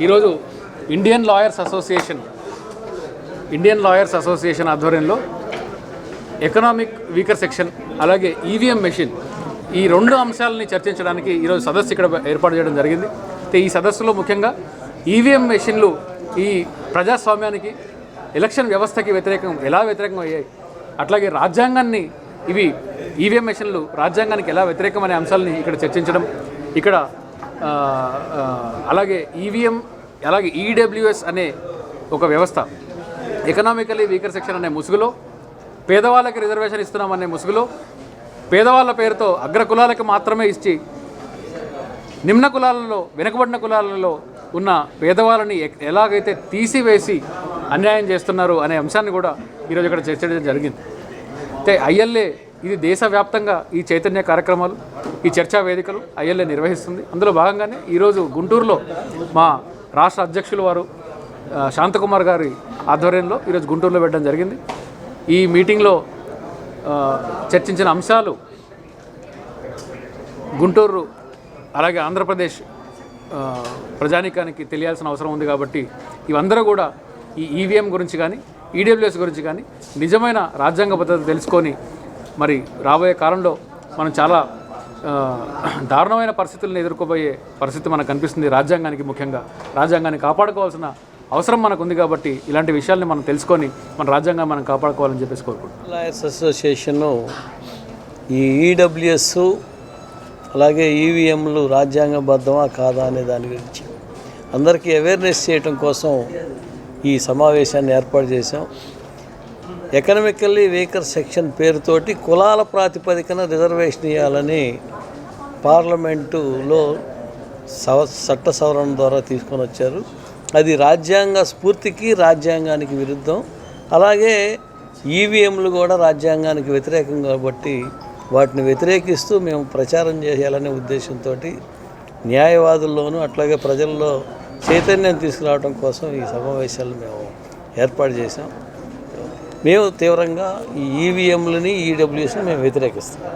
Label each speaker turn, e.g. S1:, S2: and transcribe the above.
S1: ఈరోజు Indian lawyers association ఆధ్వర్యంలో economic weaker section అలాగే ఈవీఎం మెషిన్ ఈ రెండు అంశాలని చర్చించడానికి ఈరోజు సదస్సు ఇక్కడ ఏర్పాటు చేయడం జరిగింది. ఈ సదస్సులో ముఖ్యంగా ఈవీఎం మెషిన్లు ఈ ప్రజాస్వామ్యానికి ఎలక్షన్ వ్యవస్థకి ఎలా వ్యతిరేకం అయ్యాయి, అట్లాగే రాజ్యాంగాన్ని ఇవి ఈవీఎం మెషిన్లు రాజ్యాంగానికి ఎలా వ్యతిరేకం అనే అంశాలని ఇక్కడ చర్చించడం, ఇక్కడ అలాగే ఈవీఎం అలాగే ఈడబ్ల్యూఎస్ అనే ఒక వ్యవస్థ ఎకనామికలీ వీకర్ సెక్షన్ అనే ముసుగులో పేదవాళ్ళకి రిజర్వేషన్ ఇస్తున్నామనే ముసుగులో పేదవాళ్ళ పేరుతో అగ్ర కులాలకు మాత్రమే ఇచ్చి నిమ్న కులాలలో వెనుకబడిన కులాలలో ఉన్న పేదవాళ్ళని ఎలాగైతే తీసివేసి అన్యాయం చేస్తున్నారు అనే అంశాన్ని కూడా ఈరోజు ఇక్కడ చర్చించడం జరిగింది. అయితే ఐఎల్ఏ ఇది దేశవ్యాప్తంగా ఈ చైతన్య కార్యక్రమాలు ఈ చర్చా వేదికలు ఐఎల్ఏ నిర్వహిస్తుంది. అందులో భాగంగానే ఈరోజు గుంటూరులో మా రాష్ట్ర అధ్యక్షులు వారు శాంతకుమార్ గారి ఆధ్వర్యంలో ఈరోజు గుంటూరులో పెట్టడం జరిగింది. ఈ మీటింగ్లో చర్చించిన అంశాలు గుంటూరు అలాగే ఆంధ్రప్రదేశ్ ప్రజానీకానికి తెలియాల్సిన అవసరం ఉంది. కాబట్టి ఇవందరూ కూడా ఈ ఈవీఎం గురించి కానీ ఈడబ్ల్యూఎస్ గురించి కానీ నిజమైన రాజ్యాంగ భద్రత తెలుసుకొని మరి రాబోయే కాలంలో మనం చాలా దారుణమైన పరిస్థితులను ఎదుర్కోబోయే పరిస్థితి మనకు కనిపిస్తుంది. రాజ్యాంగానికి ముఖ్యంగా రాజ్యాంగాన్ని కాపాడుకోవాల్సిన అవసరం మనకు ఉంది. కాబట్టి ఇలాంటి విషయాల్ని మనం తెలుసుకొని మన రాజ్యాంగాన్ని మనం కాపాడుకోవాలని చెప్పేసి కోరుకుంటున్నాం.
S2: లాయర్స్ అసోసియేషన్ ఈ ఈడబ్ల్యూఎస్ అలాగే ఈవీఎంలు రాజ్యాంగబద్ధమా కాదా అనే దాని గురించి అందరికీ అవేర్నెస్ చేయడం కోసం ఈ సమావేశాన్ని ఏర్పాటు చేశాం. ఎకనామికల్లీ వీకర్ సెక్షన్ పేరుతోటి కులాల ప్రాతిపదికన రిజర్వేషన్ ఇవ్వాలని పార్లమెంటులో చట్ట సవరణ ద్వారా తీసుకొని వచ్చారు. అది రాజ్యాంగ స్ఫూర్తికి రాజ్యాంగానికి విరుద్ధం. అలాగే ఈవీఎంలు కూడా రాజ్యాంగానికి వ్యతిరేకం కాబట్టి వాటిని వ్యతిరేకిస్తూ మేము ప్రచారం చేయాలనే ఉద్దేశంతో న్యాయవాదుల్లోనూ అట్లాగే ప్రజల్లో చైతన్యం తీసుకురావడం కోసం ఈ సమావేశాలు మేము ఏర్పాటు చేశాం. మేము తీవ్రంగా ఈ ఈవీఎంలని ఈడబ్ల్యూఎస్ని మేము వ్యతిరేకిస్తాం.